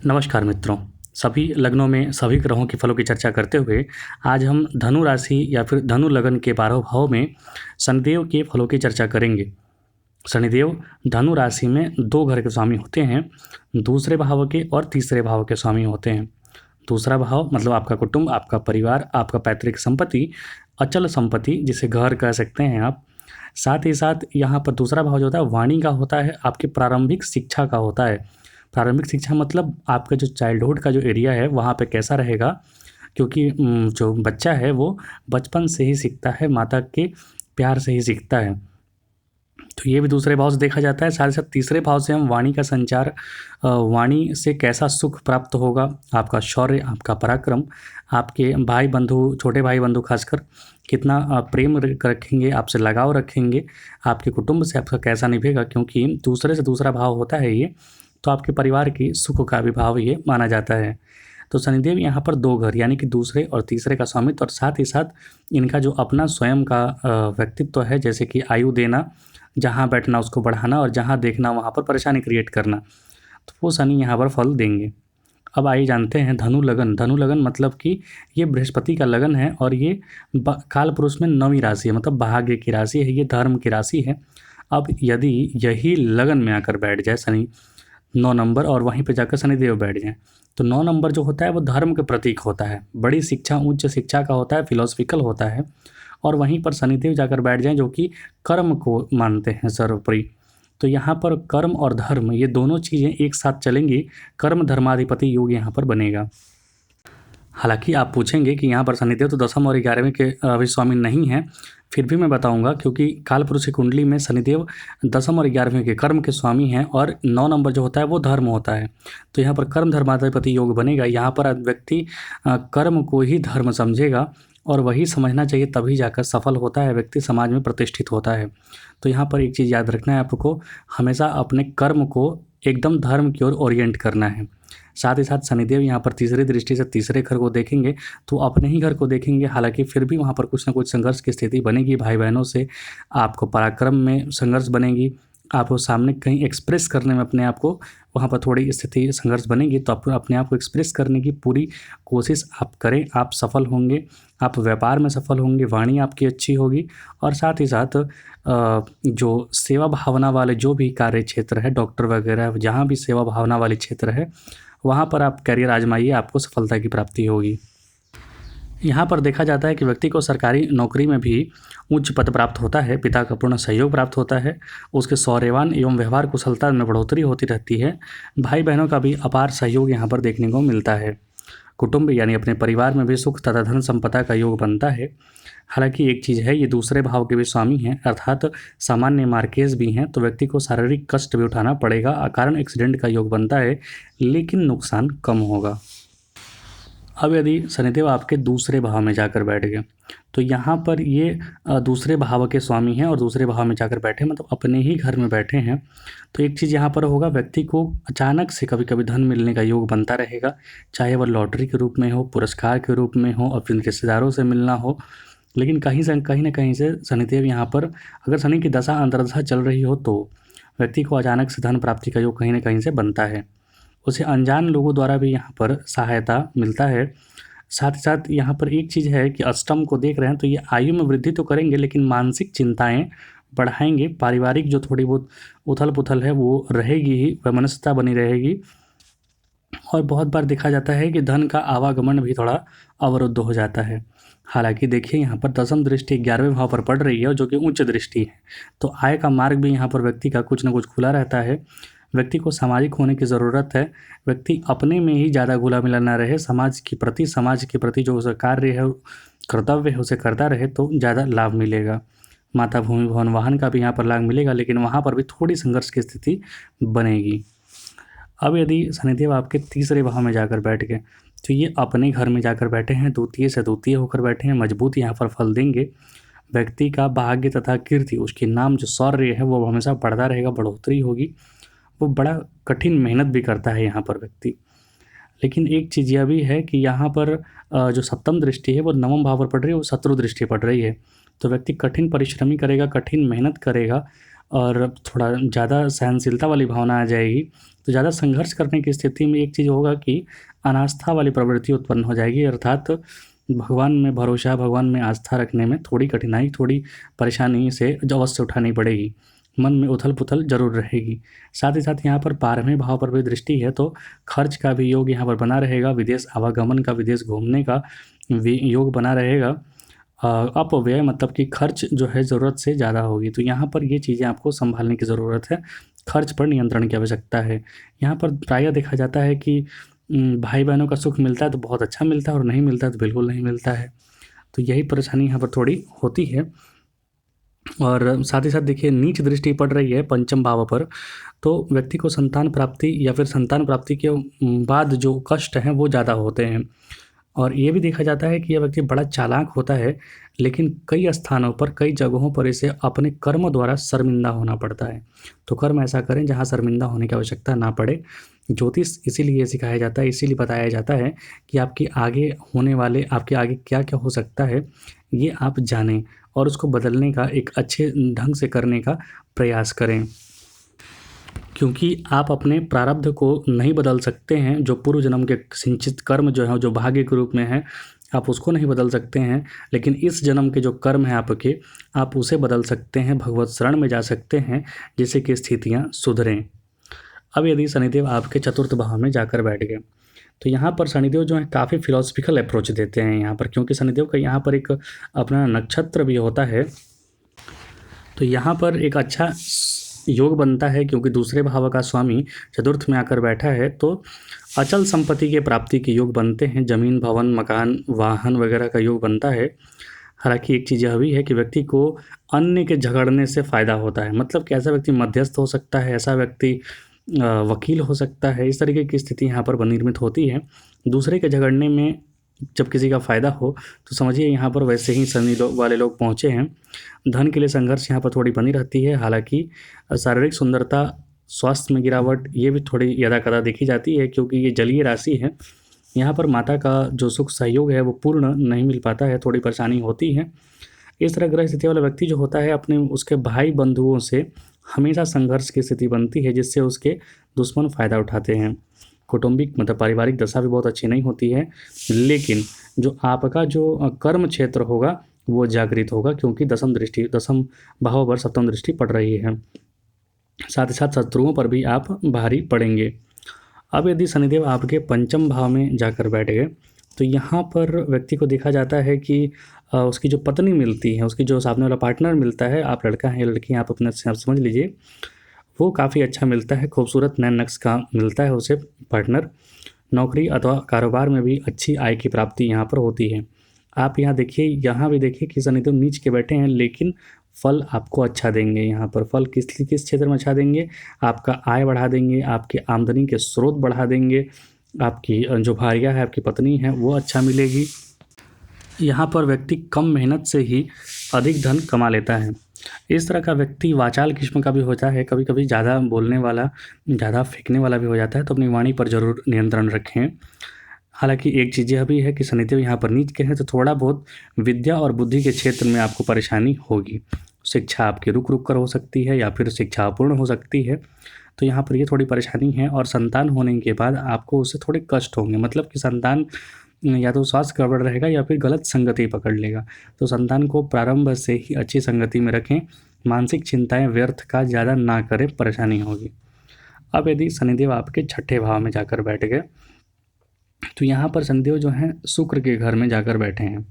नमस्कार मित्रों। सभी लग्नों में सभी ग्रहों के फलों की चर्चा करते हुए आज हम धनु राशि या फिर धनु लगन के 12 भाव में शनिदेव के फलों की चर्चा करेंगे। शनिदेव धनु राशि में 2 घर के स्वामी होते हैं, दूसरे भाव के और तीसरे भाव के स्वामी होते हैं। दूसरा भाव मतलब आपका कुटुंब, आपका परिवार, आपका पैतृक संपत्ति, अचल संपत्ति जिसे घर कह सकते हैं आप। साथ ही साथ यहाँ पर दूसरा भाव जो होता है वाणी का होता है, आपकी प्रारंभिक शिक्षा का होता है। प्रारंभिक शिक्षा मतलब आपका जो चाइल्डहुड का जो एरिया है वहाँ पे कैसा रहेगा, क्योंकि जो बच्चा है वो बचपन से ही सीखता है, माता के प्यार से ही सीखता है। तो ये भी दूसरे भाव से देखा जाता है। साथ ही साथ तीसरे भाव से हम वाणी का संचार, वाणी से कैसा सुख प्राप्त होगा, आपका शौर्य, आपका पराक्रम, आपके भाई बंधु, छोटे भाई बंधु खासकर कितना प्रेम रखेंगे, आपसे लगाव रखेंगे, आपके कुटुंब से आपका कैसा निभेगा, क्योंकि दूसरे से दूसरा भाव होता है ये, तो आपके परिवार की सुख का भी भाव ये माना जाता है। तो शनिदेव यहाँ पर 2 घर यानी कि दूसरे और तीसरे का स्वामित्व और साथ ही साथ इनका जो अपना स्वयं का व्यक्तित्व है, जैसे कि आयु देना, जहाँ बैठना उसको बढ़ाना और जहाँ देखना वहाँ पर परेशानी क्रिएट करना, तो वो शनि यहाँ पर फल देंगे। अब आइए जानते हैं धनु लगन। धनु लगन मतलब कि ये बृहस्पति का लगन है और ये काल पुरुष में 9वीं राशि है, मतलब भाग्य की राशि है, ये धर्म की राशि है। अब यदि यही लगन में आकर बैठ जाए शनि 9 नंबर और वहीं पे जाकर शनिदेव बैठ जाएँ, तो 9 नंबर जो होता है वो धर्म के प्रतीक होता है, बड़ी शिक्षा, उच्च शिक्षा का होता है, फिलोसफिकल होता है। और वहीं पर शनिदेव जाकर बैठ जाएँ जो कि कर्म को मानते हैं सर्वोपरि। तो यहाँ पर कर्म और धर्म ये दोनों चीज़ें एक साथ चलेंगी, कर्म धर्माधिपति योग यहाँ पर बनेगा। हालाँकि आप पूछेंगे कि यहाँ पर शनिदेव तो 10वीं और 11वीं के स्वामी नहीं हैं, फिर भी मैं बताऊंगा, क्योंकि कालपुरुष की कुंडली में शनिदेव 10वीं और 11वीं के कर्म के स्वामी हैं और 9 नंबर जो होता है वो धर्म होता है। तो यहाँ पर कर्म धर्माधिपति योग बनेगा। यहाँ पर व्यक्ति कर्म को ही धर्म समझेगा और वही समझना चाहिए, तभी जाकर सफल होता है व्यक्ति, समाज में प्रतिष्ठित होता है। तो यहाँ पर एक चीज़ याद रखना है आपको, हमेशा अपने कर्म को एकदम धर्म की ओर ओरिएंट करना है। साथ ही साथ शनिदेव यहाँ पर तीसरी दृष्टि से तीसरे घर को देखेंगे तो अपने ही घर को देखेंगे। हालांकि फिर भी वहाँ पर कुछ ना कुछ संघर्ष की स्थिति बनेगी, भाई बहनों से आपको पराक्रम में संघर्ष बनेगी, आपको सामने कहीं एक्सप्रेस करने में अपने आप को वहाँ पर थोड़ी स्थिति संघर्ष बनेगी। तो आप अपने आप को एक्सप्रेस करने की पूरी कोशिश आप करें, आप सफल होंगे, आप व्यापार में सफल होंगे, वाणी आपकी अच्छी होगी। और साथ ही साथ जो सेवा भावना वाले जो भी कार्य क्षेत्र है, डॉक्टर वगैरह, जहाँ भी सेवा भावना वाले क्षेत्र है वहाँ पर आप करियर आजमाइए, आपको सफलता की प्राप्ति होगी। यहाँ पर देखा जाता है कि व्यक्ति को सरकारी नौकरी में भी उच्च पद प्राप्त होता है, पिता का पूर्ण सहयोग प्राप्त होता है, उसके शौर्यवान एवं व्यवहार कुशलता में बढ़ोतरी होती रहती है, भाई बहनों का भी अपार सहयोग यहाँ पर देखने को मिलता है। कुटुंब यानी अपने परिवार में भी सुख तथा धन संपदा का योग बनता है। हालांकि एक चीज़ है, ये दूसरे भाव के भी स्वामी हैं, अर्थात सामान्य मार्केज भी हैं, तो व्यक्ति को शारीरिक कष्ट भी उठाना पड़ेगा, अकारण एक्सीडेंट का योग बनता है, लेकिन नुकसान कम होगा। अब यदि शनिदेव आपके दूसरे भाव में जाकर बैठ गए तो यहाँ पर ये दूसरे भाव के स्वामी हैं और दूसरे भाव में जाकर बैठे, मतलब अपने ही घर में बैठे हैं। तो एक चीज़ यहाँ पर होगा, व्यक्ति को अचानक से कभी कभी धन मिलने का योग बनता रहेगा, चाहे वह लॉटरी के रूप में हो, पुरस्कार के रूप में हो, और फिर रिश्तेदारों से मिलना हो। लेकिन कहीं ना कहीं से शनिदेव यहाँ पर, अगर शनि की दशा अंतर्दशा चल रही हो तो व्यक्ति को अचानक से धन प्राप्ति का योग कहीं ना कहीं से बनता है, उसे अनजान लोगों द्वारा भी यहाँ पर सहायता मिलता है। साथ ही साथ यहाँ पर एक चीज़ है कि अष्टम को देख रहे हैं तो ये आयु में वृद्धि तो करेंगे लेकिन मानसिक चिंताएं बढ़ाएंगे, पारिवारिक जो थोड़ी बहुत उथल पुथल है वो रहेगी ही, वैमनस्यता बनी रहेगी। और बहुत बार देखा जाता है कि धन का आवागमन भी थोड़ा अवरुद्ध हो जाता है। हालांकि देखिए यहाँ पर 10वीं दृष्टि 11वें भाव पर पड़ रही है और जो कि उच्च दृष्टि है, तो आय का मार्ग भी यहाँ पर व्यक्ति का कुछ ना कुछ खुला रहता है। व्यक्ति को सामाजिक होने की ज़रूरत है, व्यक्ति अपने में ही ज़्यादा घुला मिला ना रहे, समाज के प्रति जो उसका कार्य है, कर्तव्य है, उसे करता रहे तो ज़्यादा लाभ मिलेगा। माता भूमि भवन वाहन का भी यहाँ पर लाभ मिलेगा, लेकिन वहाँ पर भी थोड़ी संघर्ष की स्थिति बनेगी। अब यदि शनिदेव आपके तीसरे भाव में जाकर बैठ गए तो ये अपने घर में जाकर बैठे हैं, द्वितीय से द्वितीय होकर बैठे हैं, मजबूत यहाँ पर फल देंगे। व्यक्ति का भाग्य तथा कीर्ति, उसके नाम जो शौर्य है वो हमेशा बढ़ता रहेगा, बढ़ोतरी होगी। वो बड़ा कठिन मेहनत भी करता है यहाँ पर व्यक्ति। लेकिन एक चीज़ यह भी है कि यहाँ पर जो सप्तम दृष्टि है वो 9वें भाव पर पड़ रही है, वो शत्रु दृष्टि पड़ रही है। तो व्यक्ति कठिन परिश्रमी करेगा, कठिन मेहनत करेगा और थोड़ा ज़्यादा सहनशीलता वाली भावना आ जाएगी। तो ज़्यादा संघर्ष करने की स्थिति में एक चीज़ होगा कि अनास्था वाली प्रवृत्ति उत्पन्न हो जाएगी, अर्थात भगवान में भरोसा, भगवान में आस्था रखने में थोड़ी कठिनाई, थोड़ी परेशानी से जो अवश्य उठानी पड़ेगी। मन में उथल-पुथल ज़रूर रहेगी। साथ ही साथ यहाँ पर 12वें भाव पर भी दृष्टि है, तो खर्च का भी योग यहाँ पर बना रहेगा, विदेश आवागमन का, विदेश घूमने का योग बना रहेगा। अपव्यय मतलब कि खर्च जो है ज़रूरत से ज़्यादा होगी, तो यहाँ पर ये चीज़ें आपको संभालने की ज़रूरत है। खर्च पर नियंत्रण की आवश्यकता है। यहाँ पर प्रायः देखा जाता है कि भाई बहनों का सुख मिलता है तो बहुत अच्छा मिलता है, और नहीं मिलता है तो बिल्कुल नहीं मिलता है। तो यही परेशानी यहाँ पर थोड़ी होती है। और साथ ही साथ देखिए, नीच दृष्टि पड़ रही है पंचम भाव पर, तो व्यक्ति को संतान प्राप्ति या फिर संतान प्राप्ति के बाद जो कष्ट हैं वो ज़्यादा होते हैं। और ये भी देखा जाता है कि यह व्यक्ति बड़ा चालाक होता है, लेकिन कई स्थानों पर, कई जगहों पर इसे अपने कर्म द्वारा शर्मिंदा होना पड़ता है। तो कर्म ऐसा करें जहाँ शर्मिंदा होने की आवश्यकता ना पड़े। ज्योतिष इसीलिए सिखाया जाता है, इसीलिए बताया जाता है कि आपके आगे होने वाले, आपके आगे क्या-क्या हो सकता है, ये आप जानें और उसको बदलने का, एक अच्छे ढंग से करने का प्रयास करें। क्योंकि आप अपने प्रारब्ध को नहीं बदल सकते हैं, जो पूर्व जन्म के सिंचित कर्म जो है, जो भाग्य के रूप में है, आप उसको नहीं बदल सकते हैं, लेकिन इस जन्म के जो कर्म हैं आपके, आप उसे बदल सकते हैं, भगवत शरण में जा सकते हैं, जिससे कि स्थितियाँ सुधरें। अब यदि शनिदेव आपके चतुर्थ भाव में जाकर बैठ गए, तो यहाँ पर शनिदेव जो है काफ़ी फिलॉसफिकल अप्रोच देते हैं यहाँ पर, क्योंकि शनिदेव का यहाँ पर एक अपना नक्षत्र भी होता है। तो यहाँ पर एक अच्छा योग बनता है, क्योंकि दूसरे भाव का स्वामी चतुर्थ में आकर बैठा है, तो अचल संपत्ति के प्राप्ति के योग बनते हैं। ज़मीन, भवन, मकान, वाहन वगैरह का योग बनता है। हालांकि एक चीज़ यह भी है कि व्यक्ति को अन्य के झगड़ने से फ़ायदा होता है, मतलब कि ऐसा व्यक्ति मध्यस्थ हो सकता है, ऐसा व्यक्ति वकील हो सकता है। इस तरीके की स्थिति यहाँ पर निर्मित होती है। दूसरे के झगड़ने में जब किसी का फ़ायदा हो, तो समझिए यहाँ पर वैसे ही शनि वाले लोग पहुँचे हैं। धन के लिए संघर्ष यहाँ पर थोड़ी बनी रहती है। हालांकि शारीरिक सुंदरता, स्वास्थ्य में गिरावट, ये भी थोड़ी यदा-कदा देखी जाती है, क्योंकि ये जलीय राशि है। यहाँ पर माता का जो सुख सहयोग है वो पूर्ण नहीं मिल पाता है, थोड़ी परेशानी होती है। इस तरह ग्रह स्थिति वाला व्यक्ति जो होता है, अपने उसके भाई बंधुओं से हमेशा संघर्ष की स्थिति बनती है, जिससे उसके दुश्मन फ़ायदा उठाते हैं। कौटुंबिक मतलब पारिवारिक दशा भी बहुत अच्छी नहीं होती है, लेकिन जो आपका जो कर्म क्षेत्र होगा वो जागृत होगा, क्योंकि दसम भाव पर सप्तम दृष्टि पड़ रही है। साथ ही साथ शत्रुओं पर भी आप भारी पड़ेंगे। अब यदि शनिदेव आपके पंचम भाव में जाकर बैठ गए, तो यहाँ पर व्यक्ति को देखा जाता है कि उसकी जो पत्नी मिलती है, उसकी जो सामने वाला पार्टनर मिलता है, आप लड़का हैं या लड़की हैं, आप अपने आप समझ लीजिए, वो काफ़ी अच्छा मिलता है, खूबसूरत नैन नक्श का मिलता है उसे पार्टनर। नौकरी अथवा कारोबार में भी अच्छी आय की प्राप्ति यहाँ पर होती है। आप यहाँ देखिए, यहाँ भी देखिए कि शनिदेव नीच के बैठे हैं, लेकिन फल आपको अच्छा देंगे। यहाँ पर फल किस क्षेत्र में अच्छा देंगे? आपका आय बढ़ा देंगे, आपके आमदनी के स्रोत बढ़ा देंगे, आपकी जो भार्या है, आपकी पत्नी है, वो अच्छा मिलेगी। यहाँ पर व्यक्ति कम मेहनत से ही अधिक धन कमा लेता है। इस तरह का व्यक्ति वाचाल किस्म का भी होता है, कभी कभी ज़्यादा बोलने वाला, ज़्यादा फेंकने वाला भी हो जाता है, तो अपनी वाणी पर ज़रूर नियंत्रण रखें। हालांकि एक चीज़ यह भी है कि शनिदेव यहाँ पर नीच के हैं, तो थोड़ा बहुत विद्या और बुद्धि के क्षेत्र में आपको परेशानी होगी। शिक्षा आपकी रुक रुक कर हो सकती है, या फिर शिक्षा अपूर्ण हो सकती है, तो यहाँ पर ये थोड़ी परेशानी है। और संतान होने के बाद आपको उससे थोड़े कष्ट होंगे, मतलब कि संतान या तो स्वास्थ्य गड़बड़ रहेगा या फिर गलत संगति पकड़ लेगा। तो संतान को प्रारंभ से ही अच्छी संगति में रखें, मानसिक चिंताएं व्यर्थ का ज़्यादा ना करें, परेशानी होगी। अब यदि शनिदेव आपके छठे भाव में जाकर बैठ गए, तो यहाँ पर शनिदेव जो हैं शुक्र के घर में जाकर बैठे हैं।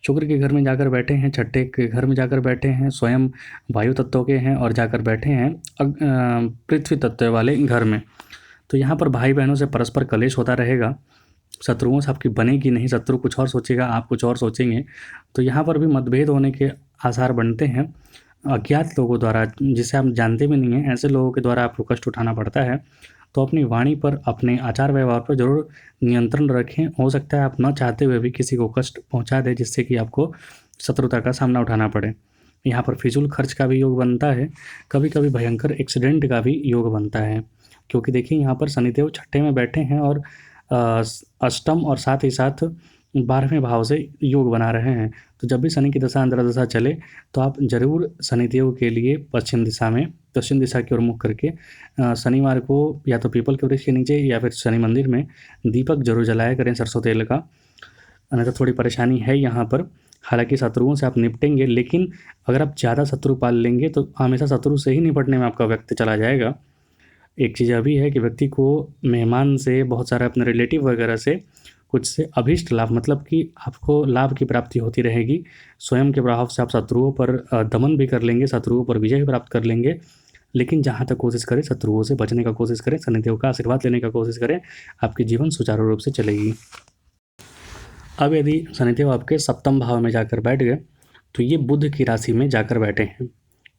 शुक्र के घर में जाकर बैठे हैं, छठे के घर में जाकर बैठे हैं, स्वयं वायु तत्व के हैं, और जाकर बैठे हैं पृथ्वी तत्व वाले घर में। तो यहाँ पर भाई बहनों से परस्पर कलेश होता रहेगा, शत्रुओं से आपकी बनेगी नहीं, शत्रु कुछ और सोचेगा, आप कुछ और सोचेंगे, तो यहाँ पर भी मतभेद होने के आसार बनते हैं। अज्ञात लोगों द्वारा, जिसे आप जानते भी नहीं हैं, ऐसे लोगों के द्वारा आपको कष्ट उठाना पड़ता है। तो अपनी वाणी पर, अपने आचार व्यवहार पर ज़रूर नियंत्रण रखें। हो सकता है आप न चाहते हुए भी किसी को कष्ट पहुंचा दें, जिससे कि आपको शत्रुता का सामना उठाना पड़े। यहाँ पर फिजूल खर्च का भी योग बनता है, कभी कभी भयंकर एक्सीडेंट का भी योग बनता है, क्योंकि देखिए यहाँ पर शनिदेव छठे में बैठे हैं और अष्टम और साथ ही साथ 12वें भाव से योग बना रहे हैं। तो जब भी शनि की दशा अंतर्दशा चले तो आप ज़रूर शनिदेव के लिए पश्चिम दिशा की ओर मुख करके शनिवार को या तो पीपल के वृक्ष के नीचे या फिर शनि मंदिर में दीपक जरूर जलाया करें सरसों तेल का। अन्यथा थोड़ी परेशानी है यहाँ पर। हालांकि शत्रुओं से आप निपटेंगे, लेकिन अगर आप ज़्यादा शत्रु पाल लेंगे तो हमेशा शत्रु से ही निपटने में आपका वक्त चला जाएगा। एक चीज़ अभी है कि व्यक्ति को मेहमान से, बहुत सारे अपने रिलेटिव वगैरह से कुछ से अभीष्ट लाभ, मतलब कि आपको लाभ की प्राप्ति होती रहेगी। स्वयं के प्रभाव से आप शत्रुओं पर दमन भी कर लेंगे, शत्रुओं पर विजय भी प्राप्त कर लेंगे। लेकिन जहाँ तक कोशिश करें, शत्रुओं से बचने का कोशिश करें, शनिदेव का आशीर्वाद लेने का कोशिश करें, आपकी जीवन सुचारू रूप से चलेगी। अब यदि शनिदेव आपके सप्तम भाव में जाकर बैठ गए तो ये बुध की राशि में जाकर बैठे हैं।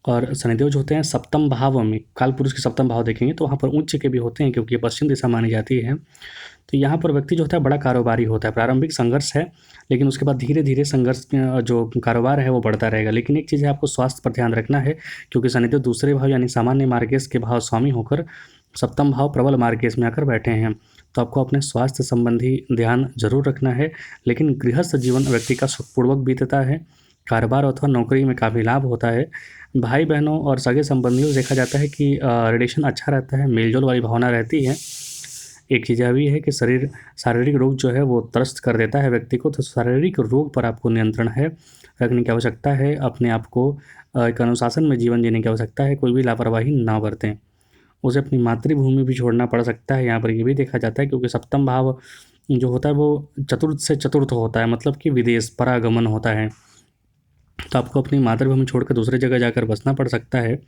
और शनिदेव जो होते हैं सप्तम भाव में, काल पुरुष के सप्तम भाव देखेंगे तो वहाँ पर उच्च के भी होते हैं, क्योंकि ये पश्चिम दिशा मानी जाती है। तो यहाँ पर व्यक्ति जो होता है बड़ा कारोबारी होता है। प्रारंभिक संघर्ष है, लेकिन उसके बाद धीरे धीरे संघर्ष जो कारोबार है वो बढ़ता रहेगा। लेकिन एक चीज़ है, आपको स्वास्थ्य पर ध्यान रखना है, क्योंकि शनिदेव दूसरे भाव यानी सामान्य मार्गेश के भाव स्वामी होकर सप्तम भाव प्रबल मार्गेश में आकर बैठे हैं। तो आपको अपने स्वास्थ्य संबंधी ध्यान जरूर रखना है। लेकिन गृहस्थ जीवन व्यक्ति का सुखपूर्वक बीतता है। कारोबार अथवा नौकरी में काफ़ी लाभ होता है। भाई बहनों और सगे संबंधियों से देखा जाता है कि रिलेशन अच्छा रहता है, मेलजोल वाली भावना रहती है। एक चीज़ भी है कि शारीरिक रोग जो है वो त्रस्त कर देता है व्यक्ति को। तो शारीरिक रोग पर आपको नियंत्रण है रखने की आवश्यकता है। अपने आप को एक अनुशासन में जीवन जीने की आवश्यकता है। कोई भी लापरवाही ना बरतें। उसे अपनी मातृभूमि भी छोड़ना पड़ सकता है, यहाँ पर ये भी देखा जाता है, क्योंकि सप्तम भाव जो होता है वो चतुर्थ से चतुर्थ होता है, मतलब कि विदेश परागमन होता है। तो आपको अपनी मातृभूमि छोड़कर दूसरी जगह जाकर बसना पड़ सकता है।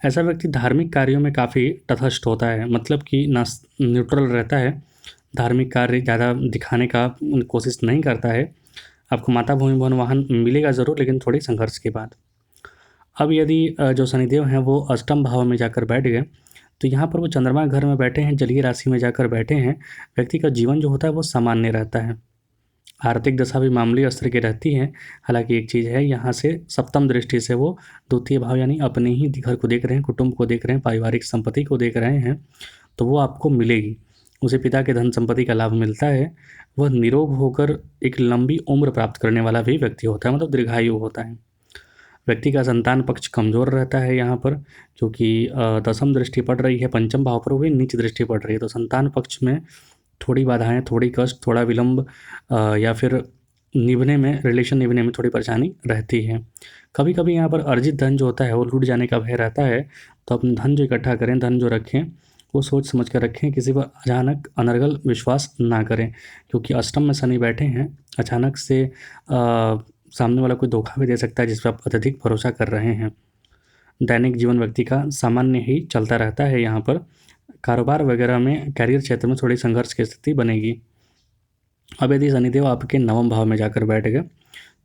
ऐसा व्यक्ति धार्मिक कार्यों में काफ़ी तटस्थ होता है, मतलब कि ना न्यूट्रल रहता है। धार्मिक कार्य ज़्यादा दिखाने का कोशिश नहीं करता है। आपको माता भूमि भवन वाहन मिलेगा ज़रूर, लेकिन थोड़ी संघर्ष के बाद। अब यदि जो शनिदेव हैं वो अष्टम भाव में जाकर बैठ गए तो यहाँ पर वो चंद्रमा घर में बैठे हैं, जलीय राशि में जाकर बैठे हैं। व्यक्ति का जीवन जो होता है वो सामान्य रहता है। आर्थिक दशा भी मामूली स्तर की रहती है। हालांकि एक चीज़ है, यहाँ से सप्तम दृष्टि से वो द्वितीय भाव यानी अपने ही घर को देख रहे हैं, कुटुंब को देख रहे हैं, पारिवारिक संपत्ति को देख रहे हैं, तो वो आपको मिलेगी। उसे पिता के धन संपत्ति का लाभ मिलता है। वह निरोग होकर एक लंबी उम्र प्राप्त करने वाला भी व्यक्ति होता है, मतलब दीर्घायु होता है। व्यक्ति का संतान पक्ष कमज़ोर रहता है यहाँ पर, क्योंकि दसम दृष्टि पड़ रही है पंचम भाव पर, वही नीच दृष्टि पड़ रही है। तो संतान पक्ष में थोड़ी बाधाएं, थोड़ी कष्ट, थोड़ा विलंब या फिर रिलेशन निभने में थोड़ी परेशानी रहती है। कभी कभी यहाँ पर अर्जित धन जो होता है वो लूट जाने का भय रहता है। तो अपने धन जो इकट्ठा करें, धन जो रखें, वो सोच समझ कर रखें। किसी पर अचानक अनर्गल विश्वास ना करें, क्योंकि अष्टम में शनि बैठे हैं। अचानक से सामने वाला कोई धोखा भी दे सकता है जिस पर आप अत्यधिक भरोसा कर रहे हैं। दैनिक जीवन व्यक्ति का सामान्य ही चलता रहता है। यहाँ पर कारोबार वगैरह में, कैरियर क्षेत्र में थोड़ी संघर्ष की स्थिति बनेगी। अब यदि शनिदेव आपके नवम भाव में जाकर बैठ गए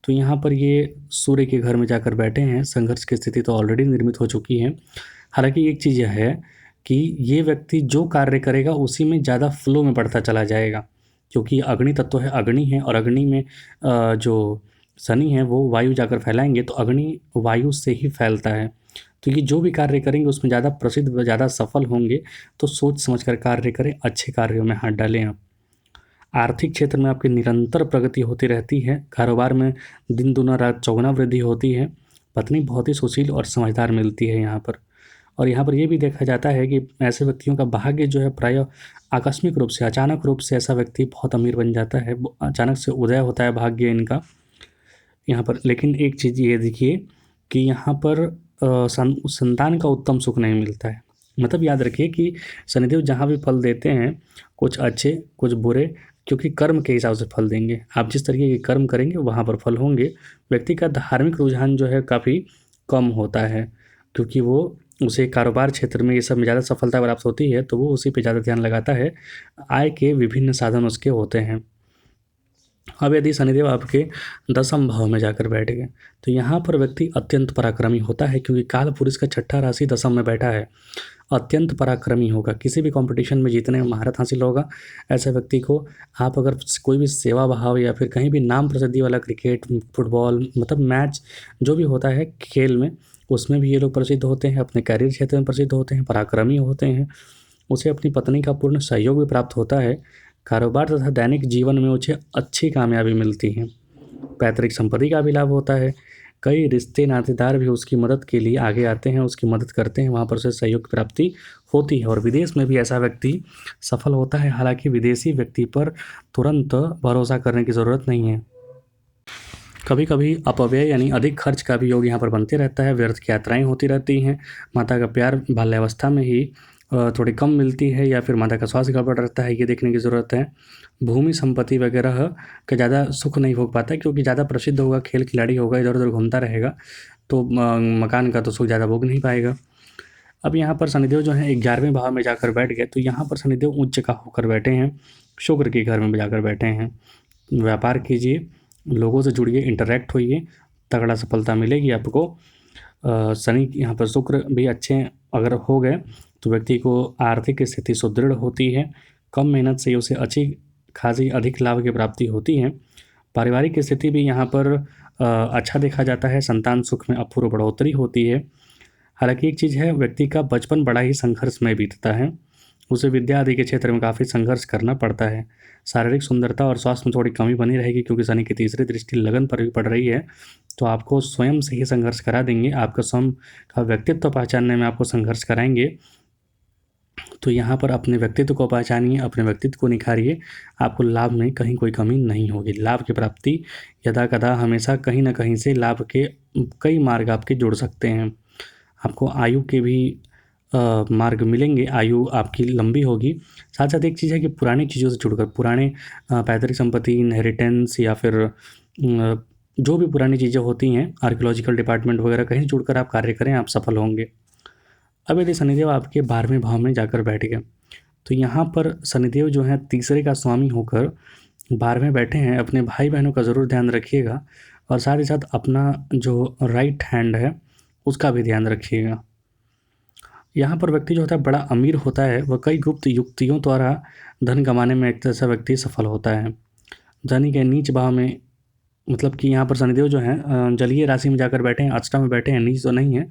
तो यहाँ पर ये सूर्य के घर में जाकर बैठे हैं। संघर्ष की स्थिति तो ऑलरेडी निर्मित हो चुकी है। हालांकि एक चीज़ यह है कि ये व्यक्ति जो कार्य करेगा उसी में ज़्यादा फ्लो में बढ़ता चला जाएगा, क्योंकि अग्नि तत्व है, अग्नि है, और अग्नि में जो शनि है वो वायु जाकर फैलाएंगे, तो अग्नि वायु से ही फैलता है। तो ये जो भी कार्य करेंगे उसमें ज़्यादा प्रसिद्ध, ज़्यादा सफल होंगे। तो सोच समझकर कार्य करें, अच्छे कार्यों में हाथ डालें आप। आर्थिक क्षेत्र में आपकी निरंतर प्रगति होती रहती है। कारोबार में दिन दुना रात चौगुना वृद्धि होती है। पत्नी बहुत ही सुशील और समझदार मिलती है यहाँ पर। और यहाँ पर यह भी देखा जाता है कि ऐसे व्यक्तियों का भाग्य जो है प्रायः आकस्मिक रूप से, अचानक रूप से ऐसा व्यक्ति बहुत अमीर बन जाता है। अचानक से उदय होता है भाग्य इनका यहाँ पर। लेकिन एक चीज़ ये देखिए कि यहाँ पर संतान का उत्तम सुख नहीं मिलता है। मतलब याद रखिए कि शनिदेव जहाँ भी फल देते हैं, कुछ अच्छे कुछ बुरे, क्योंकि कर्म के हिसाब से फल देंगे। आप जिस तरीके के कर्म करेंगे वहाँ पर फल होंगे। व्यक्ति का धार्मिक रुझान जो है काफ़ी कम होता है, क्योंकि वो उसे कारोबार क्षेत्र में ये सब में ज़्यादा सफलता प्राप्त होती है, तो वो उसी पे ज़्यादा ध्यान लगाता है। आय के विभिन्न साधन उसके होते हैं। अब यदि शनिदेव आपके दसम भाव में जाकर बैठ गए तो यहाँ पर व्यक्ति अत्यंत पराक्रमी होता है, क्योंकि काल पुरुष का छठा राशि दसम में बैठा है। अत्यंत पराक्रमी होगा, किसी भी कंपटीशन में जीतने में महारत हासिल होगा। ऐसे व्यक्ति को आप अगर कोई भी सेवा भाव या फिर कहीं भी नाम प्रसिद्धि वाला क्रिकेट, फुटबॉल, मतलब मैच जो भी होता है खेल में, उसमें भी ये लोग प्रसिद्ध होते हैं। अपने कैरियर क्षेत्र में प्रसिद्ध होते हैं, पराक्रमी होते हैं। उसे अपनी पत्नी का पूर्ण सहयोग भी प्राप्त होता है। कारोबार तथा दैनिक जीवन में उसे अच्छी कामयाबी मिलती है। पैतृक संपत्ति का भी लाभ होता है। कई रिश्ते नातेदार भी उसकी मदद के लिए आगे आते हैं, उसकी मदद करते हैं, वहाँ पर उसे सहयोग की प्राप्ति होती है। और विदेश में भी ऐसा व्यक्ति सफल होता है। हालांकि विदेशी व्यक्ति पर तुरंत भरोसा करने की ज़रूरत नहीं है। कभी कभी अपव्यय यानी अधिक खर्च का भी योग यहाँ पर बनते रहता है। व्यर्थ की यात्राएं होती रहती हैं। माता का प्यार बाल्यावस्था में ही थोड़ी कम मिलती है, या फिर माता का स्वास्थ्य गड़बड़ रहता है, ये देखने की ज़रूरत है। भूमि संपत्ति वगैरह का ज़्यादा सुख नहीं भोग पाता, क्योंकि ज़्यादा प्रसिद्ध होगा, खेल खिलाड़ी होगा, इधर उधर घूमता रहेगा, तो मकान का तो सुख ज़्यादा भोग नहीं पाएगा। अब यहाँ पर शनिदेव जो है 11वें भाव में जाकर बैठ गए, तो यहाँ पर शनिदेव उच्च का होकर बैठे हैं, शुक्र के घर में जाकर बैठे हैं। व्यापार कीजिए, लोगों से जुड़िए, इंटरेक्ट होइए, तगड़ा सफलता मिलेगी आपको। शनि यहाँ पर शुक्र भी अच्छे अगर हो गए तो व्यक्ति को आर्थिक स्थिति सुदृढ़ होती है। कम मेहनत से उसे अच्छी खासी अधिक लाभ की प्राप्ति होती है। पारिवारिक स्थिति भी यहाँ पर अच्छा देखा जाता है। संतान सुख में अपूर्व बढ़ोतरी होती है। हालांकि एक चीज़ है, व्यक्ति का बचपन बड़ा ही संघर्षमय बीतता है। उसे विद्या आदि के क्षेत्र में काफ़ी संघर्ष करना पड़ता है। शारीरिक सुंदरता और स्वास्थ्य में थोड़ी कमी बनी रहेगी, क्योंकि शनि की तीसरी दृष्टि लगन पर भी पड़ रही है, तो आपको स्वयं से ही संघर्ष करा देंगे। आपका स्वयं का व्यक्तित्व पहचानने में आपको संघर्ष कराएंगे। तो यहाँ पर अपने व्यक्तित्व को पहचानिए, अपने व्यक्तित्व को निखारिए, आपको लाभ में कहीं कोई कमी नहीं होगी। लाभ की प्राप्ति यदा कदा हमेशा कहीं ना कहीं से लाभ के कई मार्ग आपके जुड़ सकते हैं। आपको आयु के भी मार्ग मिलेंगे, आयु आपकी लंबी होगी। साथ साथ एक चीज़ है कि पुरानी चीज़ों से जुड़कर, पुराने पैतृक संपत्ति, इनहेरिटेंस, या फिर जो भी पुरानी चीज़ें होती हैं, आर्कियोलॉजिकल डिपार्टमेंट वगैरह, कहीं जुड़कर आप कार्य करें, आप सफल होंगे। अब यदि शनिदेव आपके 12वें भाव में जाकर बैठ गए, तो यहाँ पर शनिदेव जो है तीसरे का स्वामी होकर 12वें बैठे हैं। अपने भाई बहनों का ज़रूर ध्यान रखिएगा, और साथ ही साथ अपना जो राइट हैंड है उसका भी ध्यान रखिएगा। यहाँ पर व्यक्ति जो होता है बड़ा अमीर होता है, वह कई गुप्त युक्तियों द्वारा धन कमाने में एक ऐसा व्यक्ति सफल होता है। शनि के नीच भाव में, मतलब कि यहाँ पर शनिदेव जो हैं जलीय राशि में जाकर बैठे हैं, अष्टम में बैठे हैं, नीच तो नहीं है,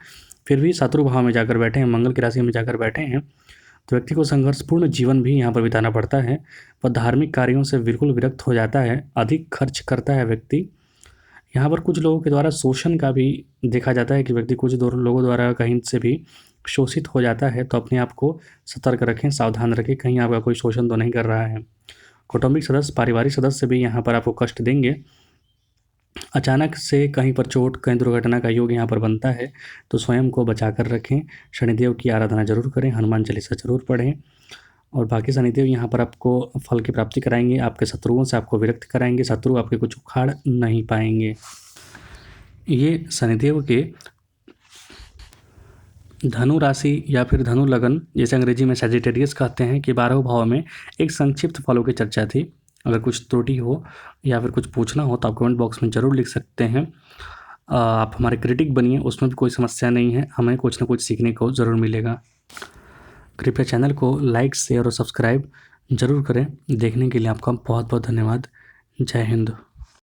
फिर भी शत्रु भाव में जाकर बैठे हैं, मंगल की राशि में जाकर बैठे हैं, तो व्यक्ति को संघर्षपूर्ण जीवन भी यहाँ पर बिताना पड़ता है। वह धार्मिक कार्यों से बिल्कुल विरक्त हो जाता है, अधिक खर्च करता है व्यक्ति। यहाँ पर कुछ लोगों के द्वारा शोषण का भी देखा जाता है कि व्यक्ति कुछ लोगों द्वारा कहीं से भी शोषित हो जाता है, तो अपने आप को सतर्क रखें, सावधान रखें, कहीं आपका कोई शोषण तो नहीं कर रहा है। कौटुंबिक सदस्य, पारिवारिक सदस्य भी यहाँ पर आपको कष्ट देंगे। अचानक से कहीं पर चोट, कहीं दुर्घटना का योग यहाँ पर बनता है, तो स्वयं को बचा कर रखें। शनिदेव की आराधना जरूर करें, हनुमान चालीसा जरूर पढ़ें, और बाकी शनिदेव यहाँ पर आपको फल की प्राप्ति कराएंगे, आपके शत्रुओं से आपको विरक्त कराएंगे, शत्रु आपके कुछ उखाड़ नहीं पाएंगे। ये शनिदेव के धनु राशि या फिर धनु लगन, जैसे अंग्रेजी में सैजिटेरियस कहते हैं, कि 12 भाव में एक संक्षिप्त फलों की चर्चा थी। अगर कुछ त्रुटि हो या फिर कुछ पूछना हो तो आप कमेंट बॉक्स में ज़रूर लिख सकते हैं। आप हमारे क्रिटिक बनिए, उसमें भी कोई समस्या नहीं है, हमें कुछ ना कुछ सीखने को ज़रूर मिलेगा। कृपया चैनल को लाइक, शेयर और सब्सक्राइब जरूर करें। देखने के लिए आपका बहुत बहुत धन्यवाद। जय हिंद।